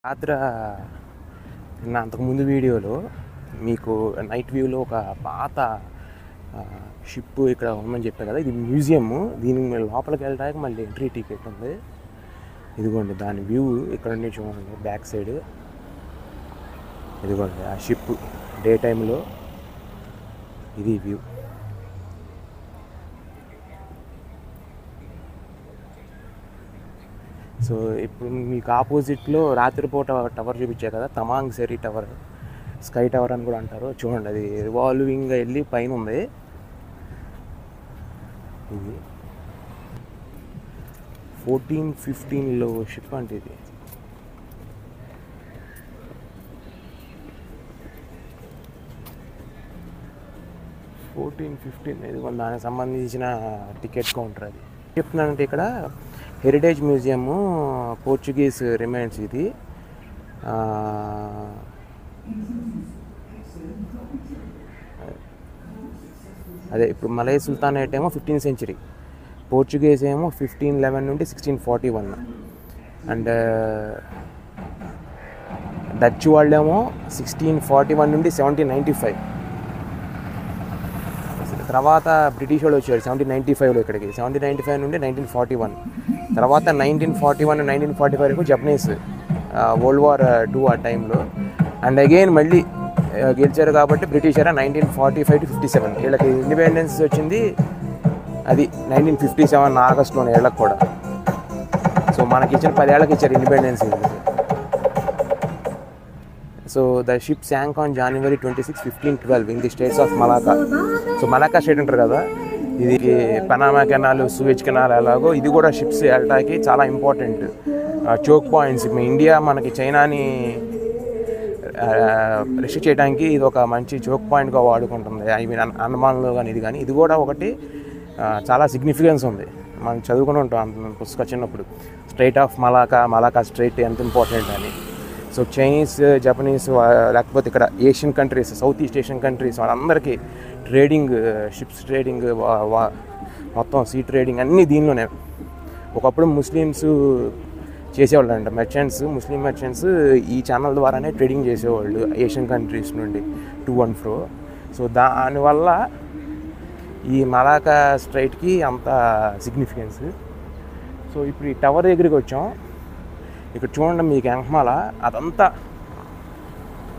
రాత్ర నిన్న అంతకుముందు వీడియోలో మీకు నైట్ వ్యూలో ఒక పాత షిప్ ఇక్కడ ఉందని చెప్పాను కదా. ఇది మ్యూజియం. దీనికి లోపలికి వెళ్ళడానికి మళ్ళీ ఎంట్రీ టికెట్ ఉంది. ఇదిగోండి దాని వ్యూ ఇక్కడ నుండి చూడండి. బ్యాక్ సైడ్ ఇదిగోండి ఆ షిప్ డే టైంలో ఇది వ్యూ. సో ఇప్పుడు మీకు ఆపోజిట్లో రాత్రిపూట టవర్ చూపించే కదా, తమాంగ్ సెరీ టవర్, స్కై టవర్ అని కూడా అంటారు. చూడండి అది రివాల్వింగ్గా వెళ్ళి పైన ఉంది. ఇది 1415లో షిప్ అంటే ఇది. ఇది దానికి సంబంధించిన టికెట్ కౌంటర్. అది చెప్తున్నానంటే ఇక్కడ హెరిటేజ్ మ్యూజియము, పోర్చుగీస్ రిమైన్స్. ఇది అదే ఇప్పుడు మలై సుల్తానేట్ ఏమో 15th century, పోర్చుగీస్ ఏమో 1511 నుండి 1641, అండ్ డచ్ వాళ్ళేమో 1641 నుండి 1795. తర్వాత బ్రిటిష్ వాళ్ళు వచ్చారు 1795లో ఇక్కడికి. 1795 నుండి 1941, తర్వాత 1941 1945 వరకు జపనీస్ వరల్డ్ వార్ II ఆ టైంలో. అండ్ అగైన్ మళ్ళీ గెలిచారు కాబట్టి బ్రిటిష్ era 1945 to 57. వీళ్ళకి ఇండిపెండెన్స్ వచ్చింది అది 1957 ఆగస్టులోనే వీళ్ళకి కూడా. సో మనకి ఇచ్చిన 10 ఏళ్ళకి ఇచ్చారు independence. So the ship sank on January 26, 1512 in the states of Malacca. So Malacca state అంటారు కదా, ఇది పనామా కెనాల్, సూయజ్ కెనాల్ ఎలాగో ఇది కూడా షిప్స్ వెళ్ళటానికి చాలా ఇంపార్టెంట్ చోక్ పాయింట్స్. ఇండియా మనకి చైనాని రెస్ట్రిక్ట్ చేయడానికి ఇది ఒక మంచి చోక్ పాయింట్గా వాడుకుంటుంది. ఐ మీన్ అండమాన్లో కానీ ఇది కూడా ఒకటి చాలా సిగ్నిఫికెన్స్ ఉంది. మనం చదువుకుని ఉంటాం పుస్తకం చిన్నప్పుడు, స్ట్రైట్ ఆఫ్ మలాకా స్ట్రైట్ ఎంత ఇంపార్టెంట్ అని. సో చైనీస్, జపనీస్, లేకపోతే ఇక్కడ Asian countries, south east Asian countries వాళ్ళందరికీ ట్రేడింగ్, షిప్స్ ట్రేడింగ్, మొత్తం సీ ట్రేడింగ్ అన్నీ దీనిలోనే. ఒకప్పుడు ముస్లిమ్స్ చేసేవాళ్ళు అంట, ముస్లిం మెర్చెంట్స్ ఈ ఛానల్ ద్వారానే ట్రేడింగ్ చేసేవాళ్ళు ఏషియన్ కంట్రీస్ నుండి టు అండ్ ఫ్రో. సో దానివల్ల ఈ మలాకా స్ట్రైట్కి అంత సిగ్నిఫికెన్స్. సో ఇప్పుడు ఈ టవర్ దగ్గరికి వచ్చాం. ఇక్కడ చూడండి మీకు వెనకమాల అదంతా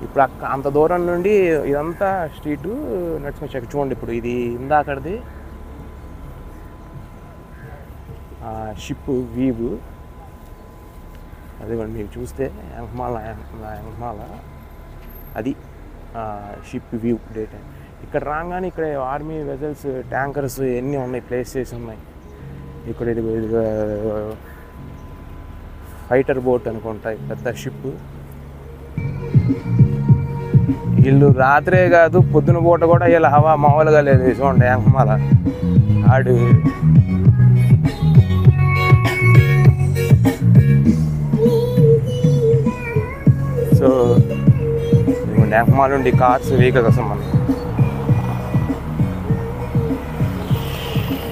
ఇప్పుడు అంత దూరం నుండి ఇదంతా స్ట్రీటు నడుచుకొచ్చాక చూడండి. ఇప్పుడు ఇది ఇందాకది షిప్ వీవ్. అదిగోండి మీకు చూస్తే వెనకమాల అది షిప్ వ్యూ డే టైం. ఇక్కడ రాగానే ఇక్కడ ఆర్మీ వెజల్స్, ట్యాంకర్స్ ఎన్ని ఉన్నాయి, ప్లేసెస్ ఉన్నాయి. ఇక్కడ ఇది ఫైటర్ బోట్ అనుకుంటాయి, పెద్ద షిప్. వీళ్ళు రాత్రే కాదు పొద్దున పూట కూడా వీళ్ళ హవా మామూలుగా లేదు. చూడండి వెనకమాల ఆడు సో వెనకమాల నుండి కార్స్, వెహికల్స్ వస్తాం మనం.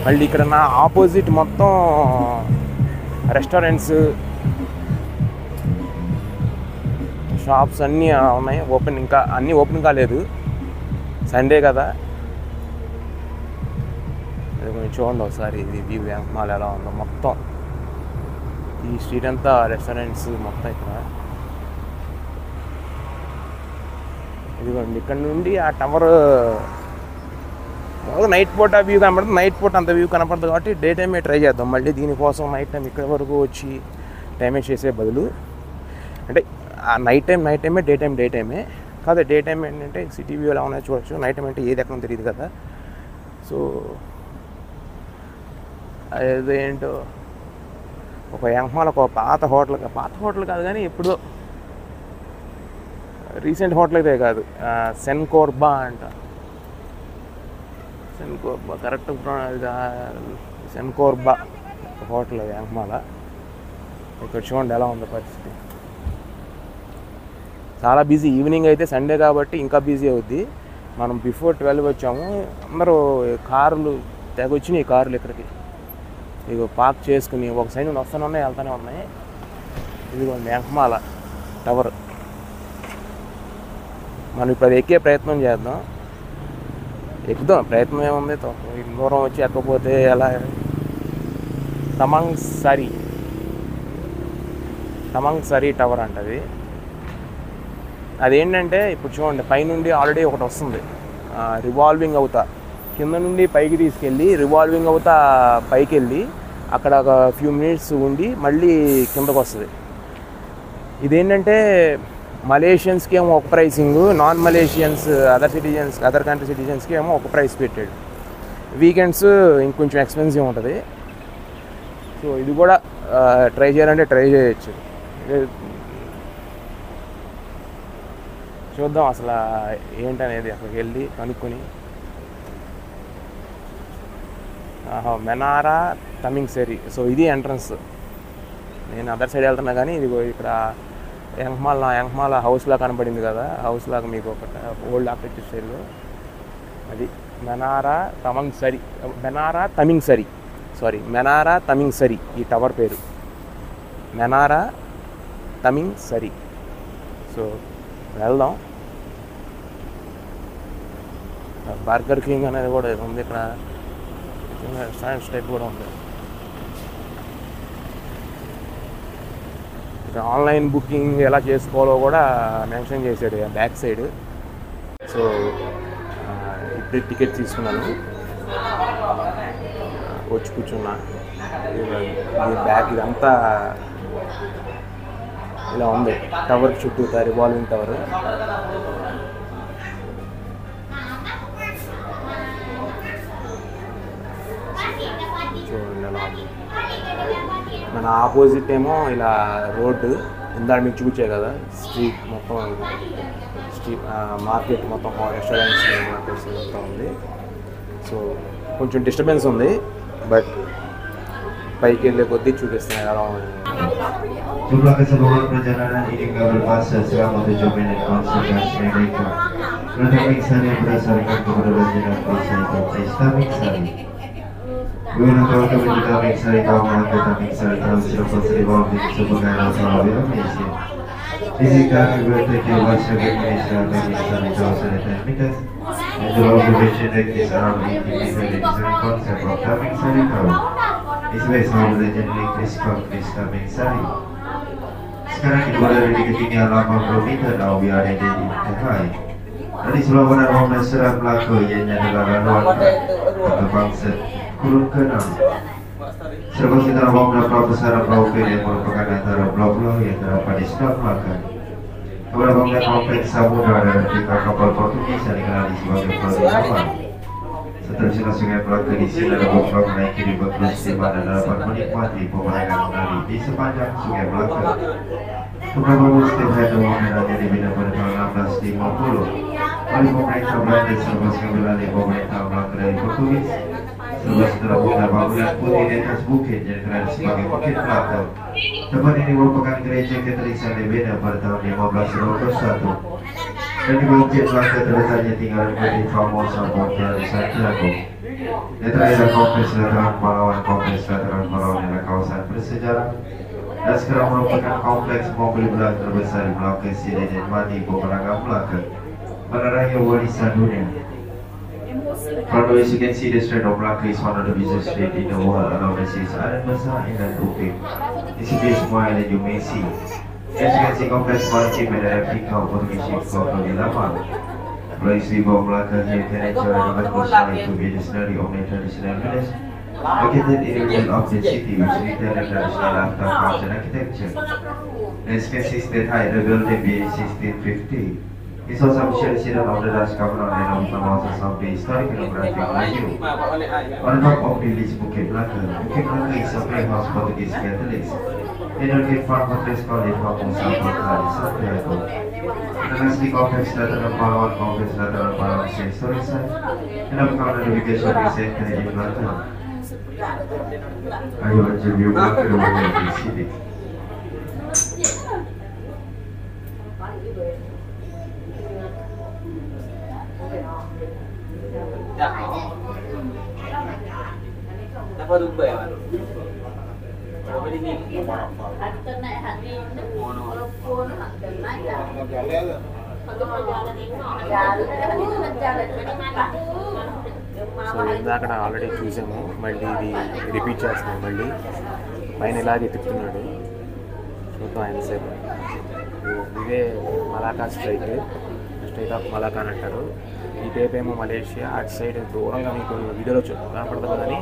మళ్ళీ ఇక్కడ నా ఆపోజిట్ మొత్తం రెస్టారెంట్స్, షాప్స్ అన్నీ ఉన్నాయి. ఇంకా అన్నీ ఓపెన్ కాలేదు, సండే కదా. అది కొంచెం చూడండి ఒకసారి ఇది వ్యూ వెనకమాల ఎలా ఉందో. మొత్తం ఈ స్ట్రీట్ అంతా రెస్టారెంట్స్ మొత్తం. ఇక్కడ ఇదిగోండి ఇక్కడ నుండి ఆ టవర్ నైట్ పూట వ్యూ కనపడుతుంది. నైట్ పూట అంత వ్యూ కనపడుతుంది కాబట్టి డే టైమే ట్రై చేద్దాం. మళ్ళీ దీనికోసం నైట్ టైం ఇక్కడ వరకు వచ్చి టైమే చేసే బదులు, అంటే ఆ నైట్ టైమే, డే టైమే కాదు. డే టైం ఏంటంటే సిటీ వ్యూ ఎలా ఉన్నాయో చూడొచ్చు. నైట్ టైం అంటే ఏది ఎక్కడ తెలియదు కదా. సో అదేంటో ఒక వెనకమాల ఒక పాత హోటల్ కాదు కానీ ఎప్పుడో రీసెంట్ హోటల్ అయితే కాదు, సెన్కోర్బా అంట. సెన్కోర్బా కరెక్ట్ సెన్కోర్బా హోటల్ వెనకమాల. ఇక్కడ చూడండి ఎలా ఉందో పరిస్థితి. చాలా బిజీ. ఈవినింగ్ అయితే సండే కాబట్టి ఇంకా బిజీ అవుద్ది. మనం బిఫోర్ 12 వచ్చాము. అందరూ కార్లు తెగొచ్చినాయి. కార్లు ఇక్కడికి ఇదిగో పార్క్ చేసుకుని ఒక సైడ్ నుండి వస్తూనే ఉన్నాయి, వెళ్తూనే ఉన్నాయి. ఇదిగోండి వెనకమాల టవర్. మనం ఇప్పుడు అది ఎక్కే ప్రయత్నం చేద్దాం. ఎక్కుదాం, ప్రయత్నం ఏముంది, దూరం వచ్చి ఎక్కకపోతే ఎలా. తమంగ్ సరీ టవర్ అంటది. అదేంటంటే ఇప్పుడు చూడండి, పైనుండి ఆల్రెడీ ఒకటి వస్తుంది రివాల్వింగ్ అవుతా, కింద నుండి పైకి తీసుకెళ్ళి రివాల్వింగ్ అవుతా పైకి వెళ్ళి అక్కడ ఒక ఫ్యూ మినిట్స్ ఉండి మళ్ళీ కిందకు వస్తుంది. ఇదేంటంటే మలేషియన్స్కి ఏమో ఒక pricing, non Malaysians other country సిటిజన్స్కి ఏమో ఒక ప్రైస్ పెట్టాడు. వీకెండ్స్ ఇంకొంచెం ఎక్స్పెన్సివ్ ఉంటుంది. సో ఇది కూడా ట్రై చేయాలంటే ట్రై చేయొచ్చు. చూద్దాం అసలు ఏంటనేది, అక్కడికి వెళ్ళి కనుక్కొని. మెనారా తమింగ్ సరీ. సో ఇది ఎంట్రన్స్. నేను అదర్ సైడ్ వెళ్తున్నా కానీ ఇది ఇక్కడ యంగ్మాల హౌస్లా కనపడింది కదా, హౌస్లాగా మీకు ఒకటి ఓల్డ్ ఆర్కిటెక్చర్ స్టైల్లో. అది మెనారా తమింగ్ సరీ ఈ టవర్ పేరు, మెనారా తమింగ్ సరీ. సో వెళ్దాం. బర్గర్ కింగ్ అనేది కూడా ఉంది ఇక్కడ, రెస్టారెంట్స్ టైప్ కూడా ఉంది. ఇక్కడ ఆన్లైన్ బుకింగ్ ఎలా చేసుకోవాలో కూడా మెన్షన్ చేశాడు బ్యాక్ సైడ్. సో ఇప్పుడు టికెట్ తీసుకున్నాను, వచ్చి కూర్చున్నా. బ్యాక్ ఇదంతా ఇలా ఉంది, టవర్ చుట్టూ రివాల్వింగ్ టవర్. చూడండి ఎలా ఉంది. మన ఆపోజిట్ ఏమో ఇలా రోడ్డు, ఇందాక మీకు చూపించే కదా స్ట్రీట్ మొత్తం, మార్కెట్ మొత్తం, రెస్టారెంట్స్ మార్కెట్స్ మొత్తం ఉంది. సో కొంచెం డిస్టర్బెన్స్ ఉంది, బట్ పైకి వెళ్ళే కొద్దీ చూపిస్తున్నాయి ఎలా ఉంది. Jumlah keseluruhan perjalanan ini nggak berfase selama 7 menit konsentrasi mereka. Pertama sari berdasarkan keberadaan bisa itu Islamic sari. Guna tahu keberadaan sari tahu maka Islamic sari tahu siapa seribu sebagai rasa Indonesia. Jika berarti bahasa Indonesia Islamic sari tahu sari teknikas. Yang berbeda dengan Arab ini dengan konsep Islamic sari tahu. Islam sama dengan Islamic sari. Sekarang kita berada di ketinggian 80 meter dan we are di Tehai. Dari sebelah barat Rombongan Seram Melaka ianya negara luar atau bangsa Kurun ke-6. Serba sekitar Rombongan Pulau Besar Pulau K yang merupakan antara pulau-pulau yang terdapat di sebelah Melaka. Kepada bangunan kompleks Samudra dan replika kapal Portugis yang dikenal sebagai Pulau Lama. Seterusnya Sungai Melaka di sini ada pulau menaiki ribuan plus di mana dapat menikmati pemandangan menari di sepanjang Sungai Melaka. Beberapa muslim yang mengenalnya dibina pada tahun 1650 oleh pemerintah Belanda serta sembilan pemerintah Melaka dari Portugis. Setelah bangunan bangunan putih di atas bukit yang dikenal sebagai Bukit Melaka. Tempat ini merupakan gereja Katolik yang dibina pada tahun 1521. Dan di Bukit Melaka terletaknya tinggalan Putih Famosa Montel Santiago. Di terakhir kompleks Dataran Pahlawan, kompleks Dataran Pahlawan adalah kawasan bersejarah dan sekarang merupakan kompleks mobil berat terbesar di Melaka yang dinikmati peperangan Melaka menerangi warisan dunia. From the you can see the Strait of Malacca is one of the busiest streets in the world along the seas and Besar and Bukit. This is the smile that you may see. As you can see, complex maritim and replica of Portuguese ship called the Lama. Place the Malacca here can enjoy the atmosphere to be the scenery of the traditional village. Located in the middle of the city, which retail and traditional after crafts and architecture. As can see, the height of the building being 1650. It's also officially of the Dutch government and of the houses of the historic and geographic value. On top of the village Bukit Melaka, Bukit Melaka is a playhouse for Portuguese Catholics. They don't get far from this college from Musa Santiago. The next complex Dataran Pahlawan complex Dataran Pahlawan is a historic site and a counter navigation center in Melaka. I will review Melaka the way of the city. Apa Dubai, Pak? So ఇందాక already చూసాము, మళ్ళీ ఇది repeat చేస్తున్నాం. మళ్ళీ పైన ఇలాగే తిప్పుతున్నాడు, చూద్దాం ఆయన సేపు. ఇదే మలాకా స్ట్రైట్ ఆఫ్ మలాకా అని అంటారు. ఈ టైప్ ఏమో మలేషియా, అటు సైడ్ దూరంగా మీకు వీడియోలో కనపడదు కానీ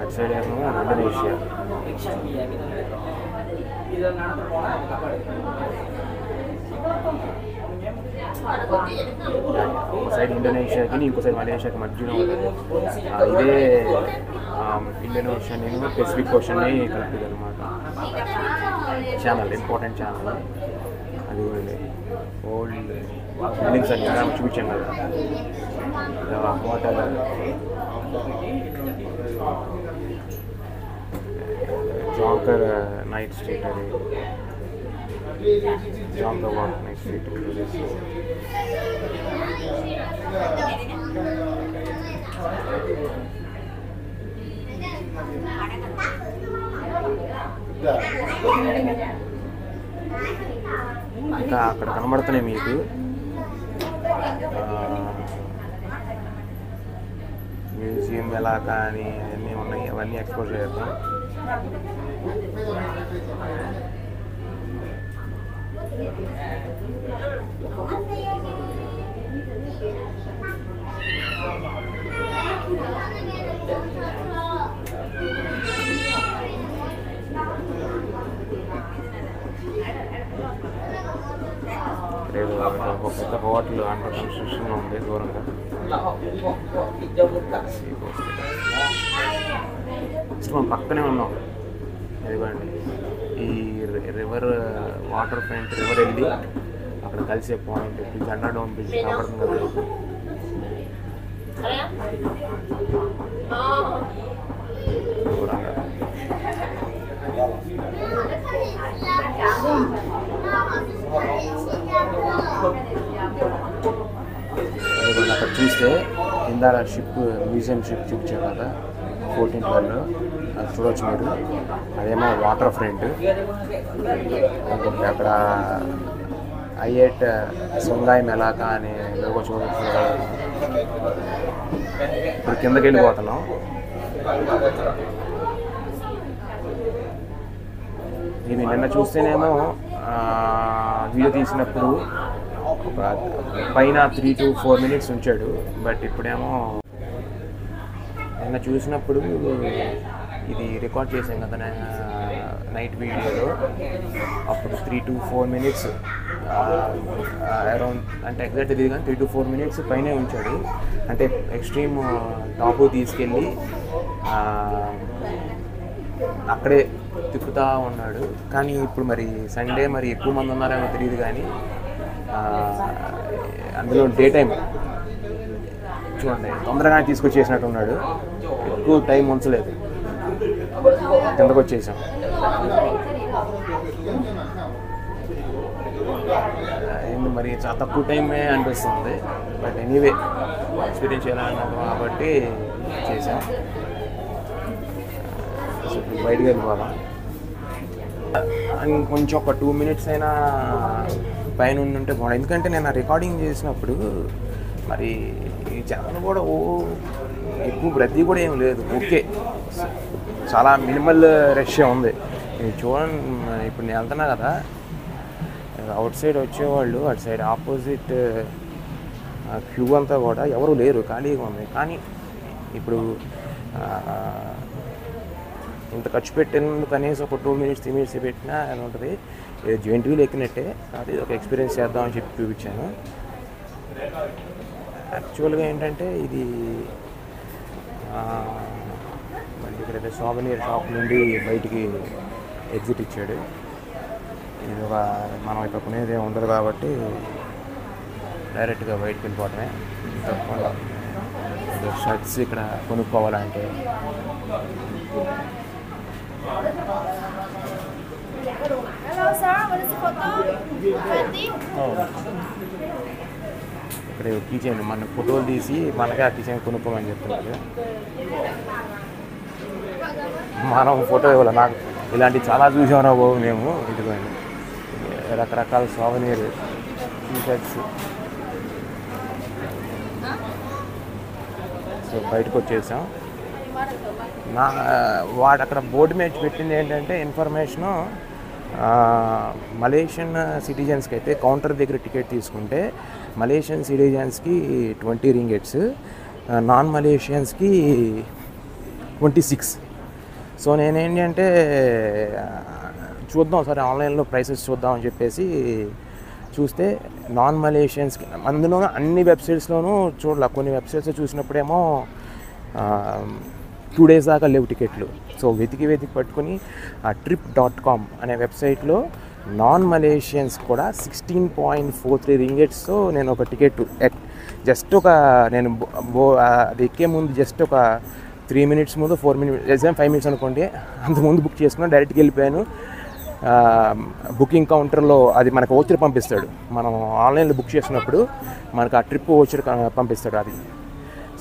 అటు సైడ్ ఏమో ఇండోనేషియా. ఒక సైడ్ ఇండోనేషియాకి ఇంకో సైడ్ మలేషియాకి మధ్యలో ఉంటుంది. ఇదే ఇండియన్ ఓషన్ పెసిఫిక్ ఓషన్ని కలుపుతుంది అనమాట. ఛానల్, ఇంపార్టెంట్ ఛానల్ అది. ఓల్డ్ బిల్డింగ్స్ అన్ని చూపించాం కదా, హోటల్, జాంకర్ నైట్ స్ట్రీట్, అది జాంకర్ వాక్ నైట్ స్ట్రీట్. ఇంకా అక్కడ కనబడుతున్నాయి మీకు మ్యూజియం ఎలా కానీ అన్నీ ఉన్నాయి, అవన్నీ ఎక్స్ప్లోర్ చేద్దాం. ఒక పెద్ద హోటల్ అండర్ కన్స్ట్రక్షన్ ఉంది దూరంగా. మనం పక్కనే ఉన్నాం, ఇదిగోండి ఈ రివర్, వాటర్ ఫ్రంట్ రివర్ వెళ్ళి అక్కడ కలిసే పాయింట్ జెండా డౌన్ బ్రిడ్జ్ కనబడుతుంది కదా. దూరంగా అక్కడ చూస్తే ఇందాక షిప్, మ్యూజియం షిప్ చూపించారు కదా 1412, అది చూడవచ్చు మీరు. అదేమో వాటర్ ఫ్రంట్. అక్కడ ఐఎట్ సుంగాయి మెలాకా అనే లోగో చూడవచ్చు. ఇప్పుడు కిందకి వెళ్ళిపోతున్నాం. ఇది నిన్న చూస్తేనేమో వీడియో తీసినప్పుడు పైన 3 to 4 minutes ఉంచాడు, బట్ ఇప్పుడేమో నిన్న చూసినప్పుడు ఇది రికార్డ్ చేసాం కదా నైట్ వీడియోలో, అప్పుడు 3 to 4 minutes అరౌండ్, అంటే ఎగ్జాక్ట్ ఇది కానీ 3 to 4 minutes పైనే ఉంచాడు. అంటే ఎక్స్ట్రీమ్ టాపు తీసుకెళ్ళి అక్కడే తిప్పుతూ ఉన్నాడు. కానీ ఇప్పుడు మరి సండే, మరి ఎక్కువ మంది ఉన్నారేమో తెలియదు కానీ అందులో డే టైం చూడండి, తొందరగా తీసుకొచ్చేసినట్టు ఉన్నాడు. ఎక్కువ టైం ఉంచలేదు, కిందకు వచ్చేసాం. మరి చాలా తక్కువ టైమే అనిపిస్తుంది, బట్ ఎనీవే ఎక్స్పీరియన్స్ చేయాలన్నాను కాబట్టి చేసాం. బయటకు వెళ్ళిపోదాం. కొంచెం ఒక 2 minutes అయినా పైన ఉంటే బాగుంది. ఎందుకంటే నేను రికార్డింగ్ చేసినప్పుడు మరి ఈ జనం కూడా ఎక్కువ రద్దీ కూడా ఏం లేదు, ఓకే, చాలా మినిమల్ రష్ ఉంది. చూడండి, ఇప్పుడు నేను వెళ్తున్నా కదా, అవుట్ సైడ్ వచ్చేవాళ్ళు అటు సైడ్ ఆపోజిట్ క్యూ అంతా కూడా ఎవరు లేరు, ఖాళీగా ఉంది. కానీ ఇప్పుడు ఇంత ఖర్చు పెట్టినందుకు కనీసం ఒక 2 minutes 3 minutes పెట్టినా అని ఉంటుంది. జాయింట్ వీల్ ఎక్కినట్టే, అది ఒక ఎక్స్పీరియన్స్ చేద్దామని చెప్పి చూపించాను. యాక్చువల్గా ఏంటంటే ఇది మళ్ళీ ఇక్కడ సోవెనీర్ షాప్ నుండి బయటికి ఎగ్జిట్ ఇచ్చాడు. ఇది ఒక మనం ఇక్కడ కొనేది ఉండదు కాబట్టి డైరెక్ట్గా బయటికి వెళ్ళిపోవడమే. తప్పకుండా షర్ట్స్ ఇక్కడ కొనుక్కోవాలంటే ఇక్కడ కిచెన్ మన ఫోటోలు తీసి మనకే ఆ కిచెన్ కొనుక్కోమని చెప్తున్నారు. మనం ఫోటో ఇవ్వాలి, ఇలాంటివి చాలా చూసాం రా బాబు మేము. ఇదిగోండి రకరకాల సోవనీర్ టీ-షర్ట్స్. సో బయటకు వచ్చేసాం. వాడు అక్కడ బోర్డు మీద పెట్టింది ఏంటంటే ఇన్ఫర్మేషను, మలేషియన్ సిటిజన్స్కి అయితే కౌంటర్ దగ్గర టికెట్ తీసుకుంటే మలేషియన్ సిటిజన్స్కి 20 రింగిట్స్, నాన్ మలేషియన్స్కి 26. సో నేనేంటంటే చూద్దాం సరే ఆన్లైన్లో ప్రైసెస్ చూద్దాం అని చెప్పేసి చూస్తే నాన్ మలేషియన్స్కి అందులోనూ అన్ని వెబ్సైట్స్లోనూ చూడాల. కొన్ని వెబ్సైట్స్ చూసినప్పుడేమో 2 days దాకా లేవు టికెట్లు. సో వెతికి పట్టుకుని ఆ trip.com అనే వెబ్సైట్లో నాన్ మలేషియన్స్ కూడా 16.43 రింగిట్స్తో నేను ఒక టికెట్ జస్ట్ నేను అది ఎక్కే ముందు జస్ట్ ఒక 3 minutes ముందు 4 minutes 5 minutes అనుకోండి అంతకుముందు బుక్ చేసుకున్నాను. డైరెక్ట్గా వెళ్ళిపోయాను. బుకింగ్ కౌంటర్లో అది మనకు ఓచర్ పంపిస్తాడు. మనం ఆన్లైన్లో బుక్ చేసినప్పుడు మనకు ఆ ట్రిప్ ఓచర్ పంపిస్తాడు అది.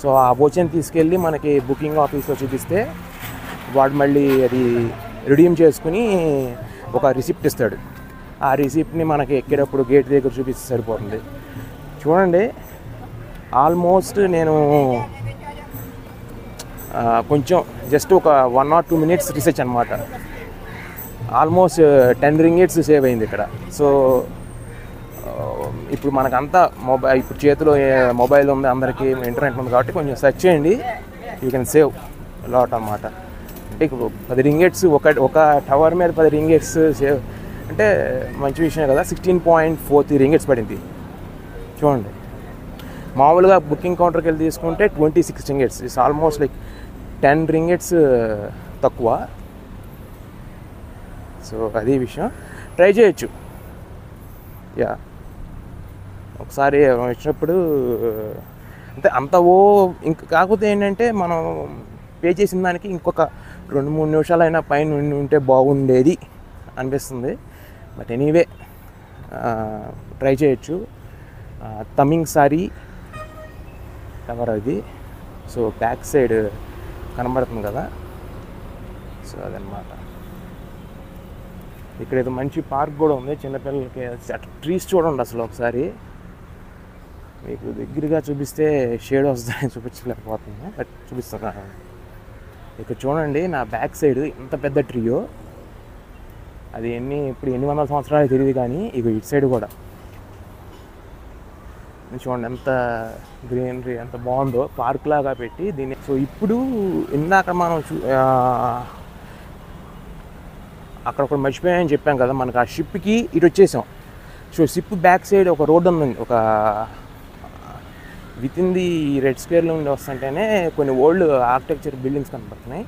సో ఆ ఓచర్ని తీసుకెళ్ళి మనకి బుకింగ్ ఆఫీస్లో చూపిస్తే వాడు మళ్ళీ అది రిడీమ్ చేసుకుని ఒక రిసిప్ట్ ఇస్తాడు. ఆ రిసిప్ట్ని మనకి ఎక్కేటప్పుడు గేట్ దగ్గర చూపిస్తే సరిపోతుంది. చూడండి ఆల్మోస్ట్ నేను కొంచెం జస్ట్ ఒక 1 or 2 minutes రీసెర్చ్ అనమాట. ఆల్మోస్ట్ 10 రింగిట్స్ సేవ్ అయింది ఇక్కడ. సో ఇప్పుడు మనకంతా ఇప్పుడు చేతిలో మొబైల్ ఉంది, అందరికీ ఇంటర్నెట్ ఉంది కాబట్టి కొంచెం సెర్చ్ చేయండి, యూ కెన్ సేవ్ లాట్ అన్నమాట. అంటే ఇప్పుడు 10 రింగిట్స్ ఒక టవర్ మీద 10 రింగిట్స్ సేవ్ అంటే మంచి విషయం కదా. 16.43 రింగిట్స్ పడింది చూడండి. మామూలుగా బుకింగ్ కౌంటర్కి వెళ్ళి తీసుకుంటే 26 ringgits. It's almost like 10 ringgits తక్కువ. సో అది విషయం, ట్రై చేయొచ్చు. యా ఒకసారి వచ్చినప్పుడు అంటే అంత ఇంక కాకపోతే ఏంటంటే మనం పే చేసిన దానికి ఇంకొక 2-3 నిమిషాలైనా పైన ఉంటే బాగుండేది అనిపిస్తుంది. బట్ ఎనీవే ట్రై చేయొచ్చు. తమింగ్ సారీ కవర్ అది. సో బ్యాక్ సైడ్ కనబడుతుంది కదా. సో అదనమాట. ఇక్కడ ఏదో మంచి పార్క్ కూడా ఉంది చిన్నపిల్లలకి. ట్రీస్ చూడండి అసలు ఒకసారి, మీకు దగ్గరగా చూపిస్తే షేడ్ వస్తుందని చూపించలేకపోతున్నాను, బట్ చూపిస్తున్నాను. ఇక్కడ చూడండి నా బ్యాక్ సైడ్ ఎంత పెద్ద ట్రీయో. అది ఇప్పుడు ఎన్ని వందల సంవత్సరాలు తెలియదు కానీ ఇక ఇటు సైడ్ కూడా చూడండి ఎంత గ్రీనరీ, ఎంత బాగుందో పార్క్ లాగా పెట్టి దీన్ని. సో ఇప్పుడు ఇందాక మనం అక్కడ ఒకటి మర్చిపోయామని చెప్పాం కదా, మనకు ఆ షిప్కి ఇటు వచ్చేసాం. సో షిప్ బ్యాక్ సైడ్ ఒక రోడ్ ఉంది, ఒక విత్ ఇన్ ది రెడ్ స్క్వేర్లో ఉండి వస్తుంటేనే కొన్ని ఓల్డ్ ఆర్కిటెక్చర్ బిల్డింగ్స్ కనపడుతున్నాయి.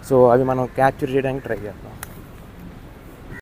సో అవి మనం క్యాప్చర్ చేయడానికి ట్రై చేద్దాం.